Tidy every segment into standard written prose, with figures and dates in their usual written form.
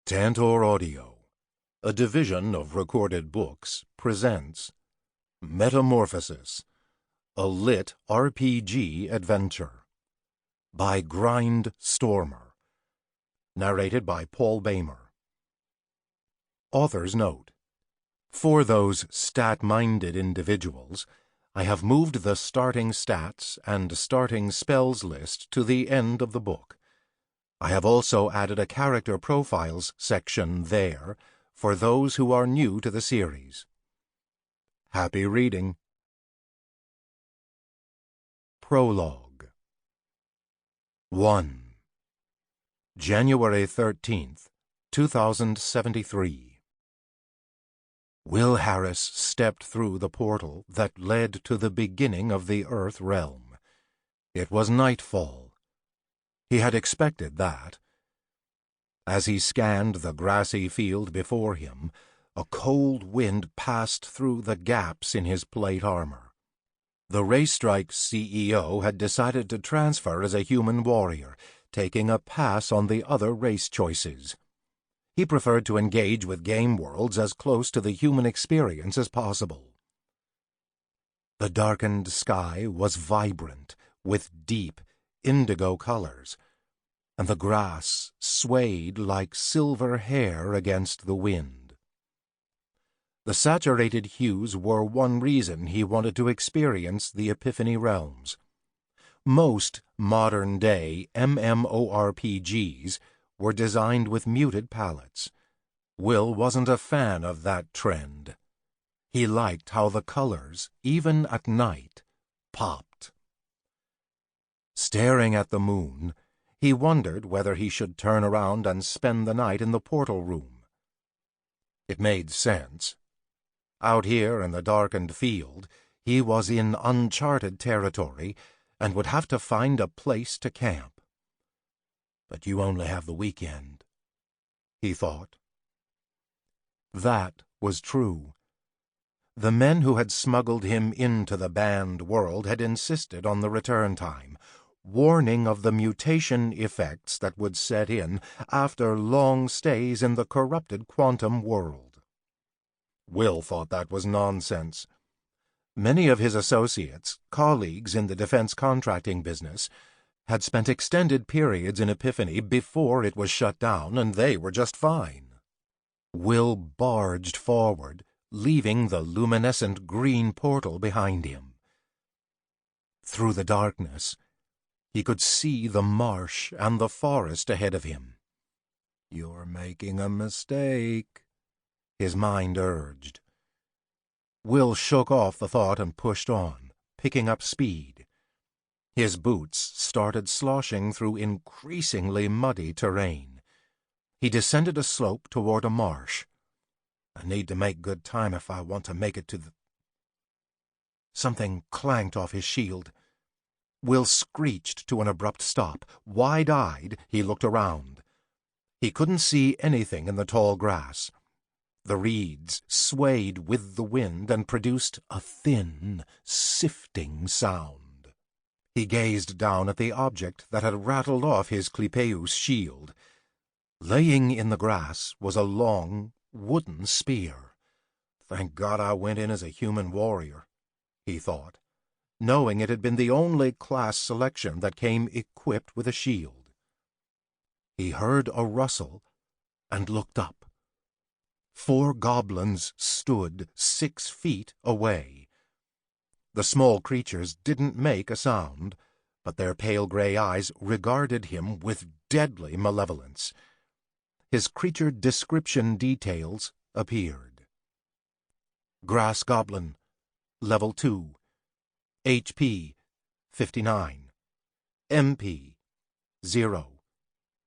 Tantor Audio, a division of Recorded Books, presents Metamorphosis, a LitRPG adventure by Grindstormer, narrated by Boehmer. Author's note: for those stat-minded individuals, I have moved the starting stats and starting spells list to the end of the book. I have also added a character profiles section there for those who are new to the series. Happy reading. Prologue 1. January 13th, 2073. Will Harris stepped through the portal that led to the beginning of the Earth realm. It was nightfall. He had expected that. As he scanned the grassy field before him, a cold wind passed through the gaps in his plate armor. The Racestrike CEO had decided to transfer as a human warrior, taking a pass on the other race choices. He preferred to engage with game worlds as close to the human experience as possible. The darkened sky was vibrant, with deep, indigo colors, and the grass swayed like silver hair against the wind. The saturated hues were one reason he wanted to experience the Epiphany Realms. Most modern-day MMORPGs were designed with muted palettes. Will wasn't a fan of that trend. He liked how the colors, even at night, popped. Staring at the moon, he wondered whether he should turn around and spend the night in the portal room. It made sense. Out here in the darkened field, he was in uncharted territory and would have to find a place to camp. But you only have the weekend, he thought. That was true. The men who had smuggled him into the banned world had insisted on the return time, warning of the mutation effects that would set in after long stays in the corrupted quantum world. Will thought that was nonsense. Many of his associates, colleagues in the defense contracting business, had spent extended periods in Epiphany before it was shut down, and they were just fine. Will barged forward, leaving the luminescent green portal behind him. Through the darkness, he could see the marsh and the forest ahead of him. "You're making a mistake," his mind urged. Will shook off the thought and pushed on, picking up speed. His boots started sloshing through increasingly muddy terrain. He descended a slope toward a marsh. "I need to make good time if I want to make it to the—" Something clanked off his shield. Will screeched to an abrupt stop. Wide-eyed, he looked around. He couldn't see anything in the tall grass. The reeds swayed with the wind and produced a thin, sifting sound. He gazed down at the object that had rattled off his Clypeus shield. Laying in the grass was a long, wooden spear. "Thank God I went in as a human warrior," he thought, knowing it had been the only class selection that came equipped with a shield. He heard a rustle and looked up. 4 goblins stood 6 feet away. The small creatures didn't make a sound, but their pale gray eyes regarded him with deadly malevolence. His creature description details appeared. Grass Goblin, Level 2. HP 59, MP 0,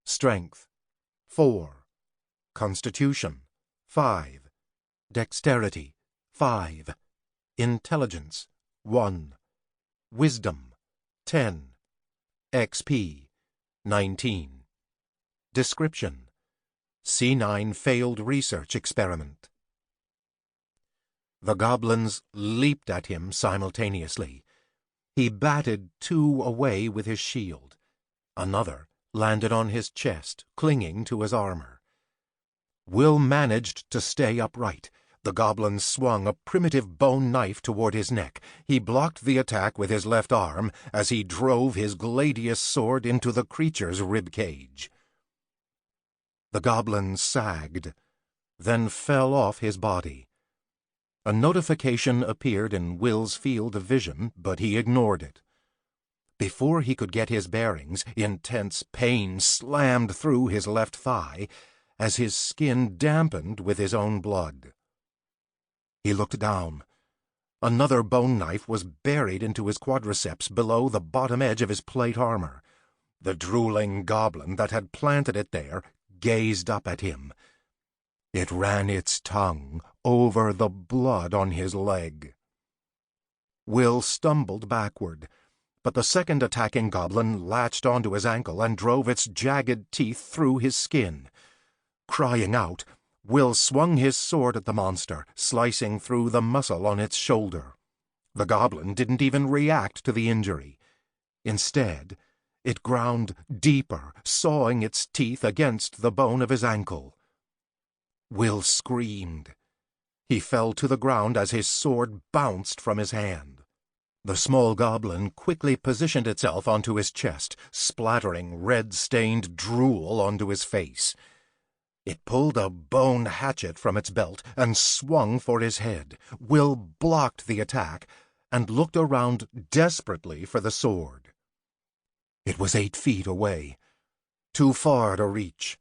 Strength 4, Constitution 5, Dexterity 5, Intelligence 1, Wisdom 10, XP 19. Description: C9 failed research experiment. The goblins leaped at him simultaneously. He batted 2 away with his shield. Another landed on his chest, clinging to his armor. Will managed to stay upright. The goblin swung a primitive bone knife toward his neck. He blocked the attack with his left arm as he drove his gladius sword into the creature's ribcage. The goblin sagged, then fell off his body. A notification appeared in Will's field of vision, but he ignored it. Before he could get his bearings, intense pain slammed through his left thigh as his skin dampened with his own blood. He looked down. Another bone knife was buried into his quadriceps below the bottom edge of his plate armor. The drooling goblin that had planted it there gazed up at him. It ran its tongue over the blood on his leg. Will stumbled backward, but the second attacking goblin latched onto his ankle and drove its jagged teeth through his skin. Crying out, Will swung his sword at the monster, slicing through the muscle on its shoulder. The goblin didn't even react to the injury. Instead, it ground deeper, sawing its teeth against the bone of his ankle. Will screamed. He fell to the ground as his sword bounced from his hand. The small goblin quickly positioned itself onto his chest, splattering red-stained drool onto his face. It pulled a bone hatchet from its belt and swung for his head. Will blocked the attack and looked around desperately for the sword. It was 8 feet away, too far to reach.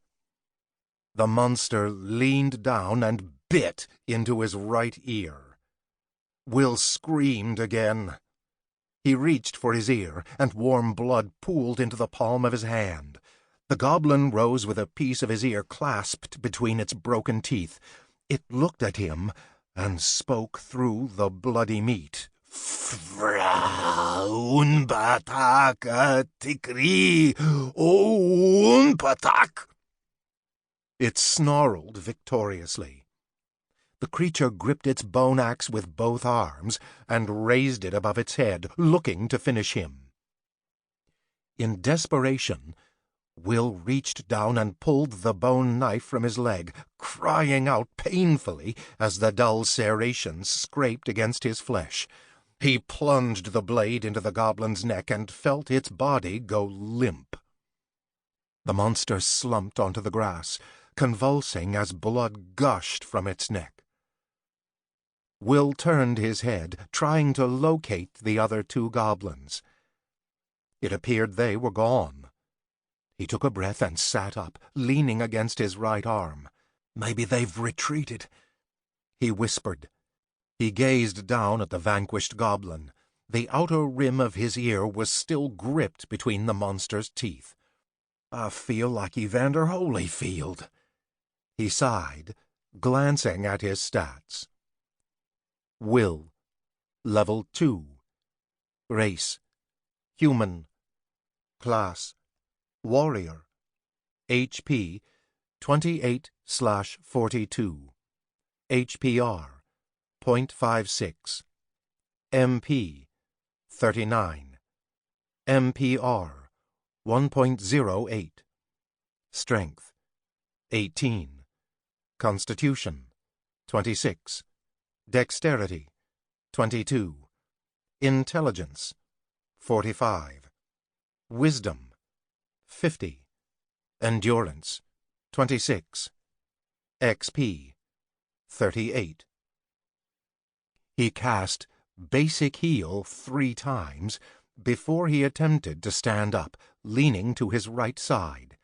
The monster leaned down and bit into his right ear. Will screamed again. He reached for his ear, and warm blood pooled into the palm of his hand. The goblin rose with a piece of his ear clasped between its broken teeth. It looked at him and spoke through the bloody meat. "Unpatak tikri, unpatak." It snarled victoriously. The creature gripped its bone axe with both arms and raised it above its head, looking to finish him. In desperation, Will reached down and pulled the bone knife from his leg, crying out painfully as the dull serrations scraped against his flesh. He plunged the blade into the goblin's neck and felt its body go limp. The monster slumped onto the grass, convulsing as blood gushed from its neck. Will turned his head, trying to locate the other 2 goblins. It appeared they were gone. He took a breath and sat up, leaning against his right arm. "Maybe they've retreated," he whispered. He gazed down at the vanquished goblin. The outer rim of his ear was still gripped between the monster's teeth. "I feel like Evander Holyfield," he sighed, glancing at his stats. Will, level 2. Race, human. Class, warrior. HP, 28/42. HPR, 0.56. MP, 39. MPR, 1.08. Strength, 18. Constitution, 26. Dexterity, 22. Intelligence, 45. Wisdom, 50. Endurance, 26. XP, 38. He cast Basic Heal 3 times before he attempted to stand up, leaning to his right side.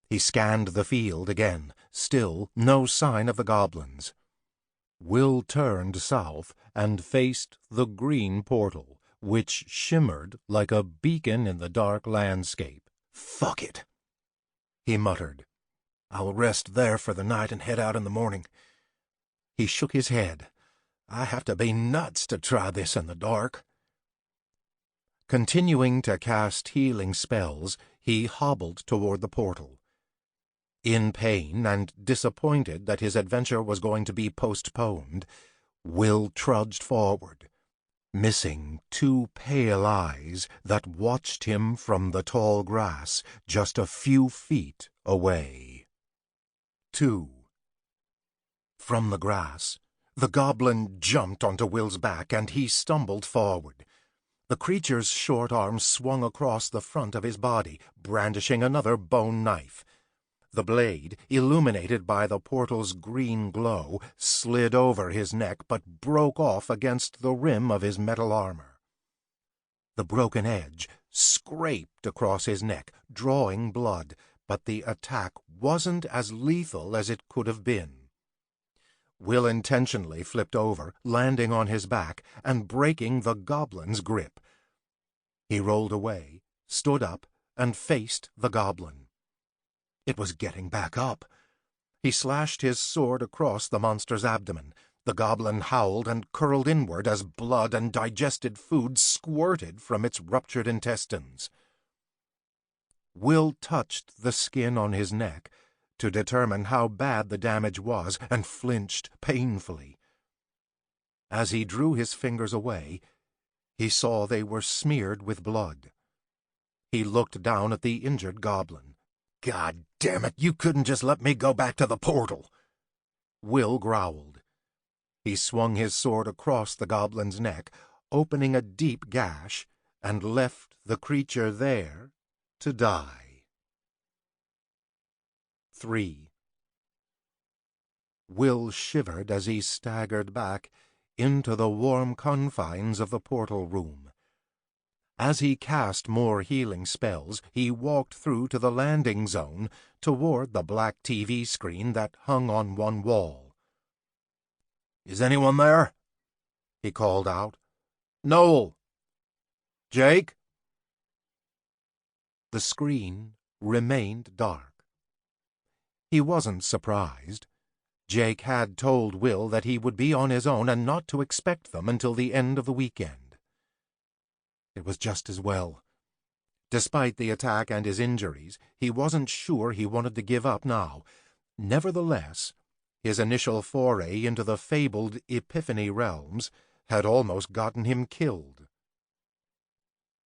He scanned the field again, still no sign of the goblins. Will turned south and faced the green portal, which shimmered like a beacon in the dark landscape. "Fuck it," he muttered. "I'll rest there for the night and head out in the morning." He shook his head. "I have to be nuts to try this in the dark." Continuing to cast healing spells, he hobbled toward the portal. In pain and disappointed that his adventure was going to be postponed, Will trudged forward, missing 2 pale eyes that watched him from the tall grass just a few feet away. 2. From the grass, the goblin jumped onto Will's back, and he stumbled forward. The creature's short arms swung across the front of his body, brandishing another bone knife. The blade, illuminated by the portal's green glow, slid over his neck but broke off against the rim of his metal armor. The broken edge scraped across his neck, drawing blood, but the attack wasn't as lethal as it could have been. Will intentionally flipped over, landing on his back and breaking the goblin's grip. He rolled away, stood up, and faced the goblin. It was getting back up. He slashed his sword across the monster's abdomen. The goblin howled and curled inward as blood and digested food squirted from its ruptured intestines. Will touched the skin on his neck to determine how bad the damage was and flinched painfully. As he drew his fingers away, he saw they were smeared with blood. He looked down at the injured goblin. "God damn it, you couldn't just let me go back to the portal!" Will growled. He swung his sword across the goblin's neck, opening a deep gash, and left the creature there to die. 3. Will shivered as he staggered back into the warm confines of the portal room. As he cast more healing spells, he walked through to the landing zone toward the black TV screen that hung on one wall. "Is anyone there?" he called out. "Noel! Jake?" The screen remained dark. He wasn't surprised. Jake had told Will that he would be on his own and not to expect them until the end of the weekend. It was just as well. Despite the attack and his injuries, he wasn't sure he wanted to give up now. Nevertheless, his initial foray into the fabled Epiphany Realms had almost gotten him killed.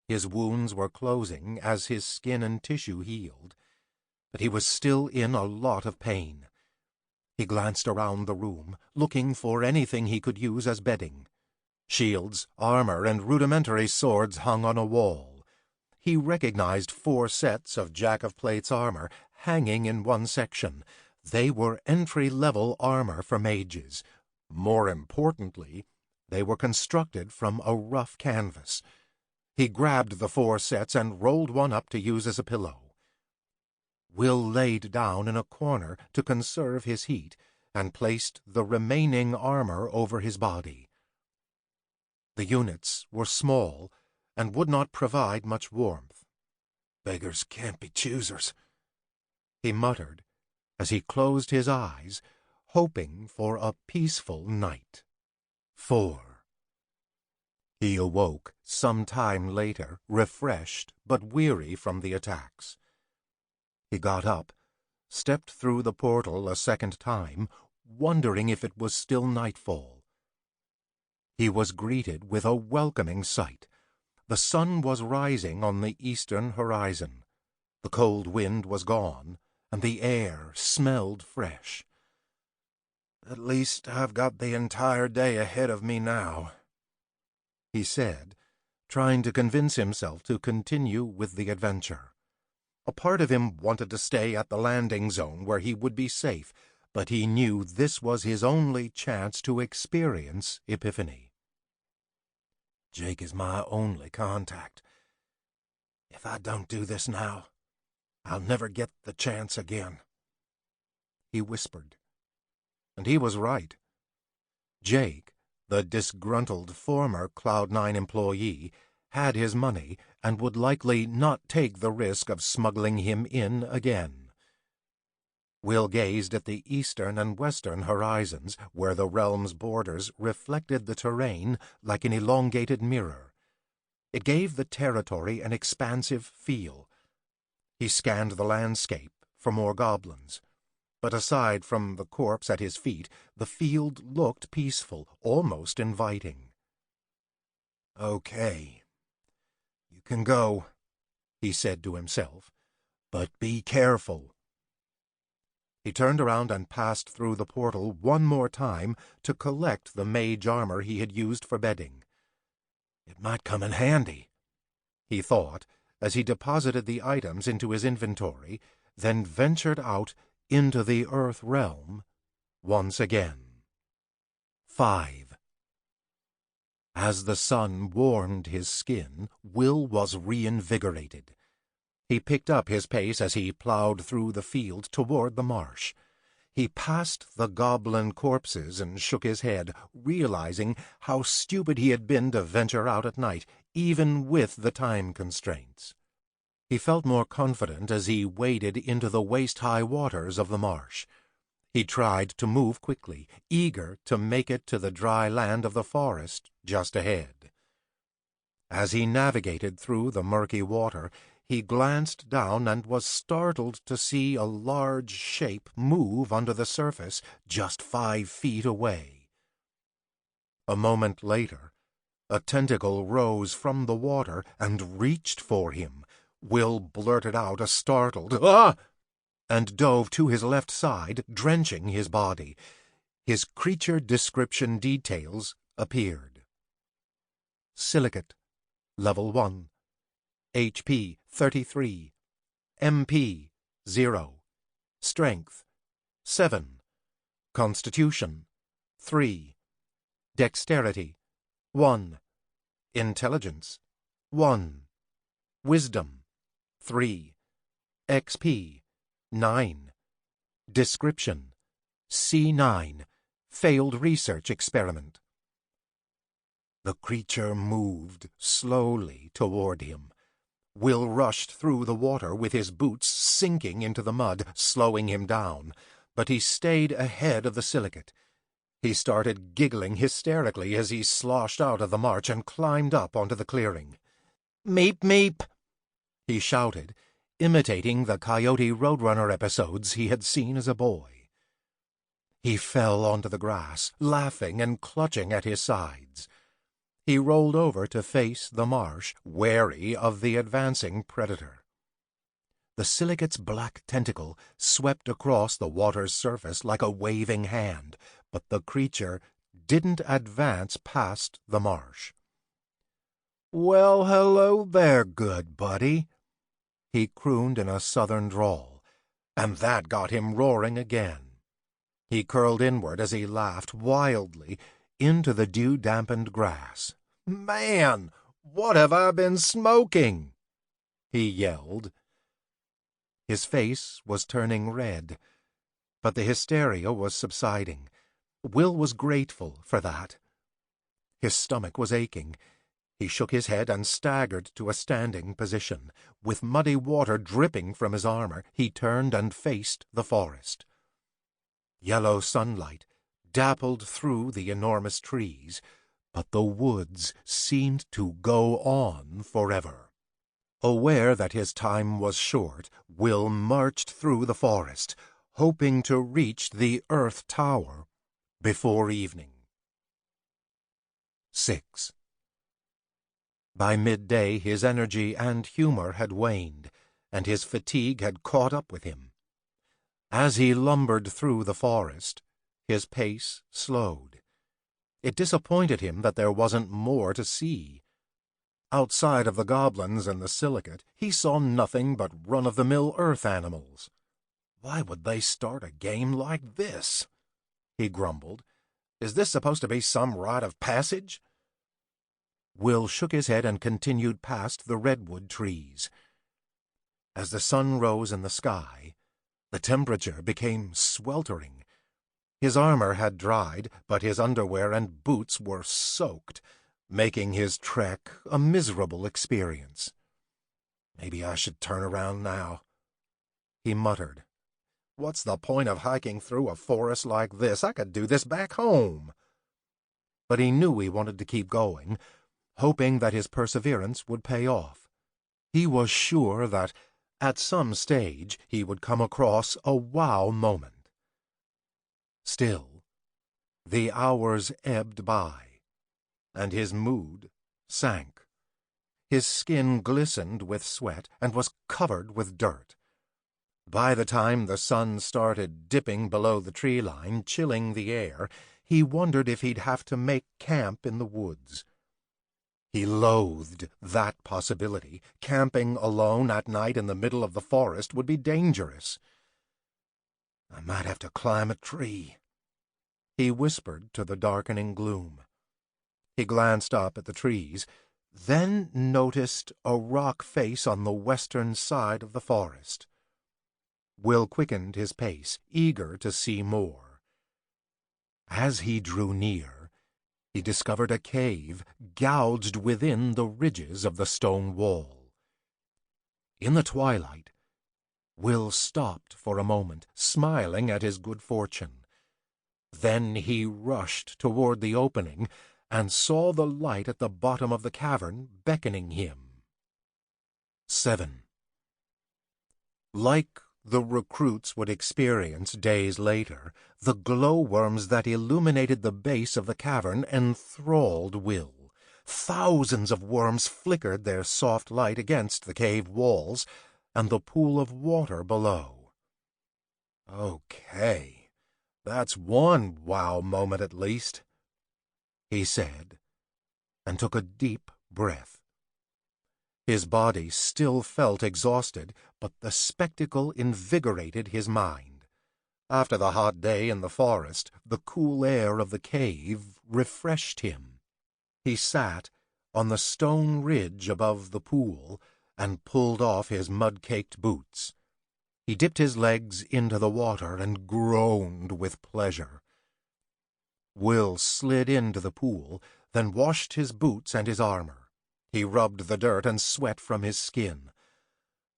His wounds were closing as his skin and tissue healed, but he was still in a lot of pain. He glanced around the room, looking for anything he could use as bedding. Shields, armor, and rudimentary swords hung on a wall. He recognized 4 sets of Jack-of-Plates armor hanging in one section. They were entry-level armor for mages. More importantly, they were constructed from a rough canvas. He grabbed the 4 sets and rolled one up to use as a pillow. Will laid down in a corner to conserve his heat and placed the remaining armor over his body. The units were small and would not provide much warmth. "Beggars can't be choosers," he muttered as he closed his eyes, hoping for a peaceful night. 4. He awoke some time later, refreshed but weary from the attacks. He got up, stepped through the portal a second time, wondering if it was still nightfall. He was greeted with a welcoming sight. The sun was rising on the eastern horizon. The cold wind was gone, and the air smelled fresh. "At least I've got the entire day ahead of me now," he said, trying to convince himself to continue with the adventure. A part of him wanted to stay at the landing zone where he would be safe, but he knew this was his only chance to experience Epiphany. "Jake is my only contact. If I don't do this now, I'll never get the chance again," he whispered. And he was right. Jake, the disgruntled former Cloud9 employee, had his money and would likely not take the risk of smuggling him in again. Will gazed at the eastern and western horizons, where the realm's borders reflected the terrain like an elongated mirror. It gave the territory an expansive feel. He scanned the landscape for more goblins, but aside from the corpse at his feet, the field looked peaceful, almost inviting. "Okay, you can go," he said to himself, "but be careful." He turned around and passed through the portal one more time to collect the mage armor he had used for bedding. It might come in handy, he thought, as he deposited the items into his inventory, then ventured out into the Earth realm once again. 5. As the sun warmed his skin, Will was reinvigorated. He picked up his pace as he plowed through the field toward the marsh. He passed the goblin corpses and shook his head, realizing how stupid he had been to venture out at night, even with the time constraints. He felt more confident as he waded into the waist-high waters of the marsh. He tried to move quickly, eager to make it to the dry land of the forest just ahead. As he navigated through the murky water, he glanced down and was startled to see a large shape move under the surface just 5 feet away. A moment later, a tentacle rose from the water and reached for him. Will blurted out a startled, "Ah!" and dove to his left side, drenching his body. His creature description details appeared. Silicate, level 1. HP 33. MP 0. Strength 7. Constitution 3. Dexterity 1. Intelligence 1. Wisdom 3. XP 9. Description C9. Failed research experiment. The creature moved slowly toward him. Will rushed through the water with his boots sinking into the mud, slowing him down, but he stayed ahead of the silicate. He started giggling hysterically as he sloshed out of the march and climbed up onto the clearing. "Meep, meep!" he shouted, imitating the Coyote Roadrunner episodes he had seen as a boy. He fell onto the grass, laughing and clutching at his sides. He rolled over to face the marsh, wary of the advancing predator. The silicate's black tentacle swept across the water's surface like a waving hand, but the creature didn't advance past the marsh. "Well, hello there, good buddy," he crooned in a southern drawl, and that got him roaring again. He curled inward as he laughed wildly into the dew-dampened grass. "Man, what have I been smoking?" he yelled. His face was turning red, but the hysteria was subsiding. Will was grateful for that. His stomach was aching. He shook his head and staggered to a standing position. With muddy water dripping from his armor, he turned and faced the forest. Yellow sunlight dappled through the enormous trees, but the woods seemed to go on forever. Aware that his time was short, Will marched through the forest, hoping to reach the Earth Tower before evening. 6. By midday his energy and humor had waned, and his fatigue had caught up with him. As he lumbered through the forest, his pace slowed. It disappointed him that there wasn't more to see. Outside of the goblins and the silicate, he saw nothing but run-of-the-mill earth animals. "Why would they start a game like this?" he grumbled. "Is this supposed to be some rite of passage?" Will shook his head and continued past the redwood trees. As the sun rose in the sky, the temperature became sweltering. His armor had dried, but his underwear and boots were soaked, making his trek a miserable experience. "Maybe I should turn around now," he muttered. "What's the point of hiking through a forest like this? I could do this back home." But he knew he wanted to keep going, hoping that his perseverance would pay off. He was sure that, at some stage, he would come across a wow moment. Still, the hours ebbed by, and his mood sank. His skin glistened with sweat and was covered with dirt. By the time the sun started dipping below the tree line, chilling the air, he wondered if he'd have to make camp in the woods. He loathed that possibility. Camping alone at night in the middle of the forest would be dangerous. "I might have to climb a tree," he whispered to the darkening gloom. He glanced up at the trees, then noticed a rock face on the western side of the forest. Will quickened his pace, eager to see more. As he drew near, he discovered a cave gouged within the ridges of the stone wall. In the twilight, Will stopped for a moment, smiling at his good fortune. Then he rushed toward the opening and saw the light at the bottom of the cavern beckoning him. 7. Like the recruits would experience days later, the glowworms that illuminated the base of the cavern enthralled Will. Thousands of worms flickered their soft light against the cave walls and the pool of water below. "Okay, that's one wow moment at least," he said, and took a deep breath. His body still felt exhausted, but the spectacle invigorated his mind. After the hot day in the forest, the cool air of the cave refreshed him. He sat on the stone ridge above the pool and pulled off his mud-caked boots. He dipped his legs into the water and groaned with pleasure. Will slid into the pool, then washed his boots and his armor. He rubbed the dirt and sweat from his skin.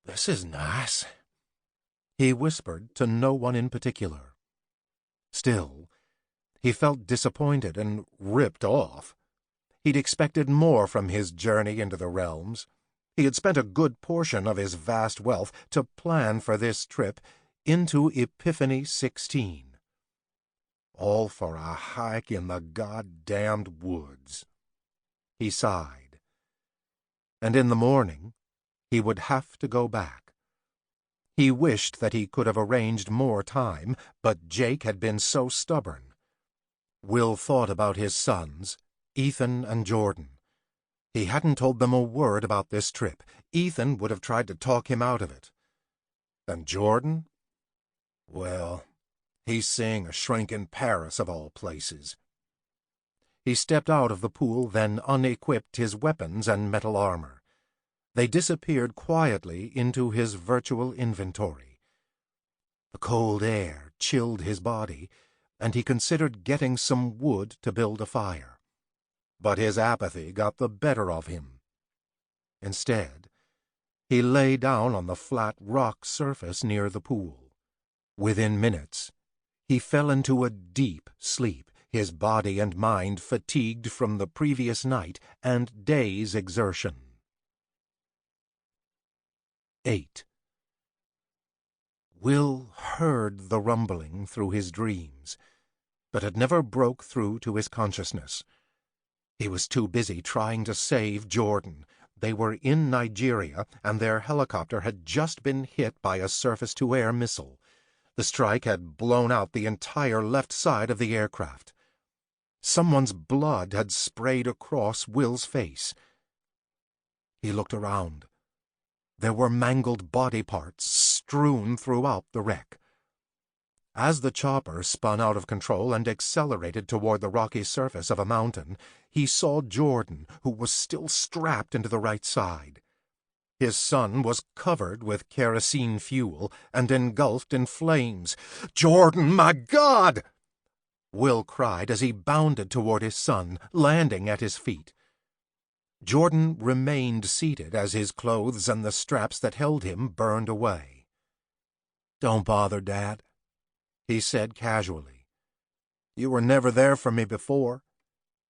"This is nice," he whispered to no one in particular. Still, he felt disappointed and ripped off. He'd expected more from his journey into the realms. He had spent a good portion of his vast wealth to plan for this trip into Epiphany 16. All for a hike in the goddamned woods. He sighed. And in the morning, he would have to go back. He wished that he could have arranged more time, but Jake had been so stubborn. Will thought about his sons, Ethan and Jordan. He hadn't told them a word about this trip. Ethan would have tried to talk him out of it. And Jordan? Well, he's seeing a shrink in Paris of all places. He stepped out of the pool, then unequipped his weapons and metal armor. They disappeared quietly into his virtual inventory. The cold air chilled his body, and he considered getting some wood to build a fire. But his apathy got the better of him. Instead, he lay down on the flat rock surface near the pool. Within minutes, he fell into a deep sleep, his body and mind fatigued from the previous night and day's exertion. 8. Will heard the rumbling through his dreams, but it never broke through to his consciousness. He was too busy trying to save Jordan. They were in Nigeria, and their helicopter had just been hit by a surface-to-air missile. The strike had blown out the entire left side of the aircraft. Someone's blood had sprayed across Will's face. He looked around. There were mangled body parts strewn throughout the wreck. As the chopper spun out of control and accelerated toward the rocky surface of a mountain, he saw Jordan, who was still strapped into the right side. His son was covered with kerosene fuel and engulfed in flames. "Jordan, my God!" Will cried as he bounded toward his son, landing at his feet. Jordan remained seated as his clothes and the straps that held him burned away. "Don't bother, Dad," he said casually. "You were never there for me before,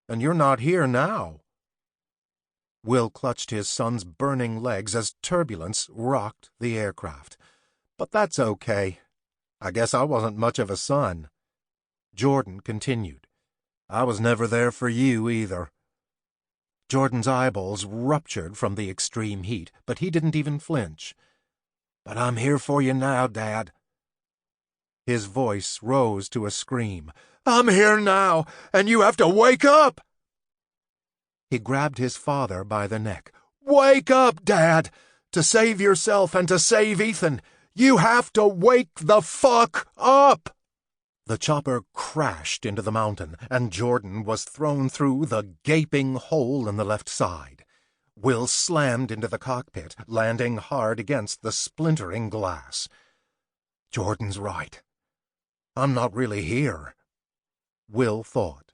and you're not here now." Will clutched his son's burning legs as turbulence rocked the aircraft. "But that's okay. I guess I wasn't much of a son." Jordan continued. "I was never there for you either." Jordan's eyeballs ruptured from the extreme heat, but he didn't even flinch. But I'm here for you now, Dad. His voice rose to a scream. I'm here now, and you have to wake up! He grabbed his father by the neck. Wake up, Dad! To save yourself and to save Ethan, you have to wake the fuck up! The chopper crashed into the mountain, and Jordan was thrown through the gaping hole in the left side. Will slammed into the cockpit, landing hard against the splintering glass. Jordan's right. I'm not really here, Will thought.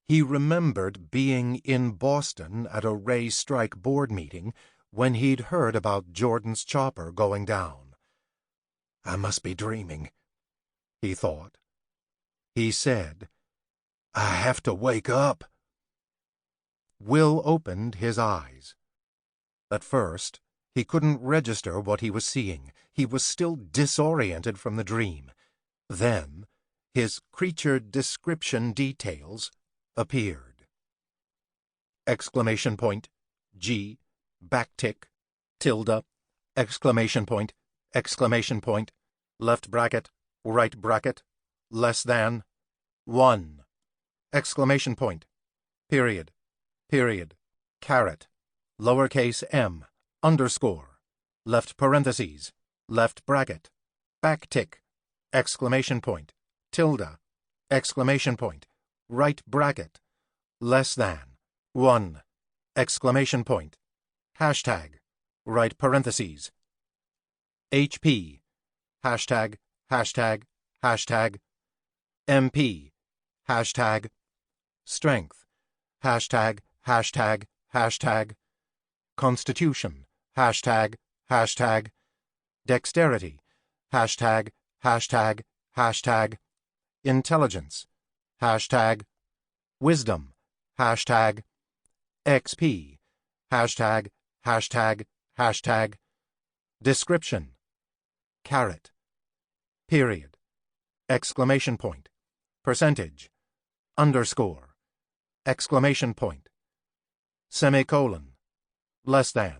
He remembered being in Boston at a Ray Strike board meeting when he'd heard about Jordan's chopper going down. I must be dreaming, he thought. He said, I have to wake up. Will opened his eyes. At first, he couldn't register what he was seeing. He was still disoriented from the dream. Then, his creature description details appeared. Exclamation point, G, backtick, tilde, exclamation point, left bracket, right bracket, less than, 1, exclamation point, period, caret, lowercase m, underscore, left parentheses, left bracket, backtick, exclamation point, tilde, exclamation point, right bracket, less than, 1, exclamation point, hashtag, right parentheses, HP, hashtag, MP, hashtag, strength, hashtag, constitution, hashtag, dexterity, hashtag, intelligence, hashtag, wisdom, hashtag, XP, hashtag, description, caret, period, exclamation point, percentage, underscore, exclamation point, semicolon, less than.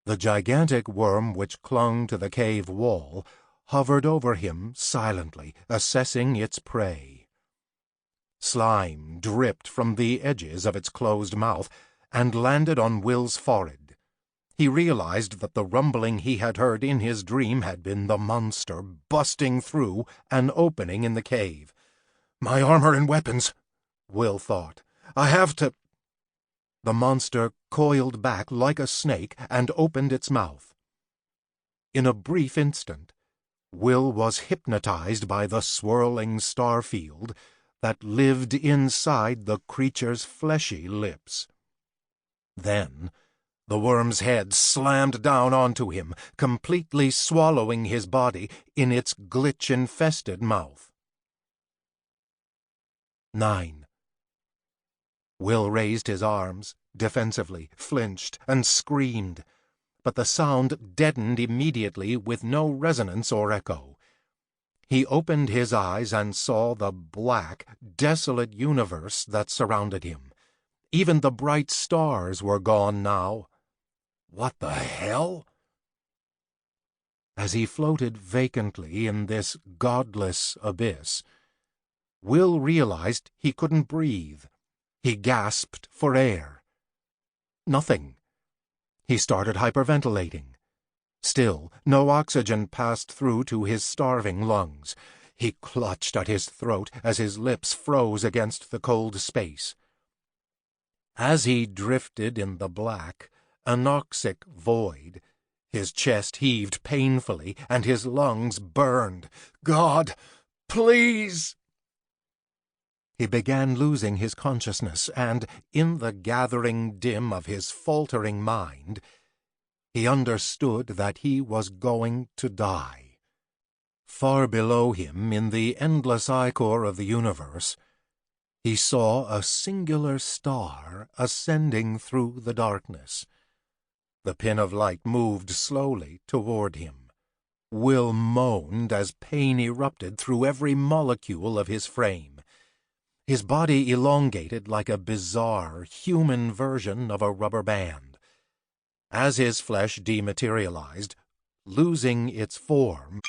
The gigantic worm which clung to the cave wall hovered over him silently, assessing its prey. Slime dripped from the edges of its closed mouth and landed on Will's forehead. He realized that the rumbling he had heard in his dream had been the monster busting through an opening in the cave. My armor and weapons, Will thought. I have to... The monster coiled back like a snake and opened its mouth. In a brief instant, Will was hypnotized by the swirling star field that lived inside the creature's fleshy lips. Then, the worm's head slammed down onto him, completely swallowing his body in its glitch-infested mouth. 9. Will raised his arms, defensively, flinched, and screamed, but the sound deadened immediately with no resonance or echo. He opened his eyes and saw the black, desolate universe that surrounded him. Even the bright stars were gone now. What the hell? As he floated vacantly in this godless abyss, Will realized he couldn't breathe. He gasped for air. Nothing. He started hyperventilating. Still, no oxygen passed through to his starving lungs. He clutched at his throat as his lips froze against the cold space. As he drifted in the black, anoxic void, his chest heaved painfully and his lungs burned. God, please! He began losing his consciousness, and, in the gathering dim of his faltering mind, he understood that he was going to die. Far below him, in the endless ichor of the universe, he saw a singular star ascending through the darkness. The pin of light moved slowly toward him. Will moaned as pain erupted through every molecule of his frame. His body elongated like a bizarre, human version of a rubber band. As his flesh dematerialized, losing its form,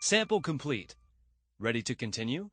Sample complete. Ready to continue?